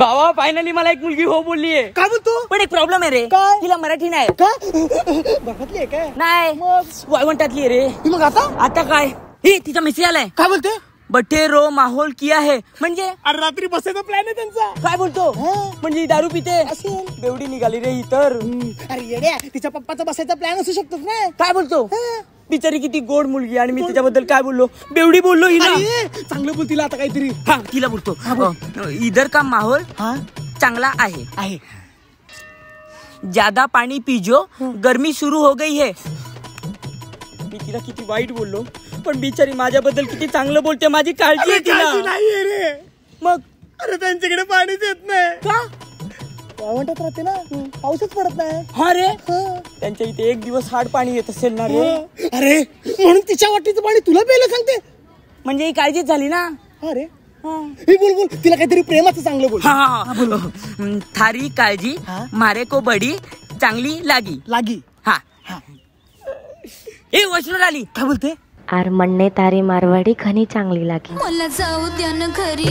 भावा फायनली मला एक मुलगी हो बोलली आहे. काय बोलतो? पण एक प्रॉब्लेम आहे रे. काय? तिला मराठी नाही. का बघतली आहे काय? नाही वाळवंटातली आहे रे. मग आता काय हे तिचा मेसेज आलाय. काय बोलते? बटेरो माहोल किया है म्हणजे अरे रात्री बसायचा प्लॅन आहे त्यांचा. काय बोलतो? म्हणजे दारू पिते असेल. बेवडी निघाली रे ही तर. अरे येड्या, तिच्या पप्पाचा बसायचा प्लॅन असू शकतो ना. काय बोलतो? बिचारी किती गोड मुलगी आणि मी तिच्याबद्दल काय बोललो? बेवडी बोललो ही ना. चांगलं बोल तिला आता काहीतरी. हा तिला बोलतो इधर का माहौल चांगला आहे. ज्यादा पाणी पिजो गर्मी सुरू हो गई है. मी तिला किती वाईट बोललो पण बिचारी माझ्याबद्दल किती चांगलं बोलते. माझी काळजी आहे तिला. नाहीये रे. मग अरे त्यांच्याकडे पाणीच येत नाही. का? वाळवंटात राहते ना, पाऊसच पडत नाही. हा रे त्यांच्या इथे एक दिवस हाड पाणी येत असेल ना रे. अरे म्हणून तिच्या वाटीचं पाणी तुला प्यायला सांगते. म्हणजे ही काळजीच झाली ना. अरे बोल तिला काहीतरी प्रेमाचं चांगलं बोल. थारी काळजी मारे को बडी चांगली लागी. हा ए वैष्णव आली. काय बोलते? आर म्हणणे तारी मारवाडी खनी चांगली लागी. मला जाऊ द्या ना घरी.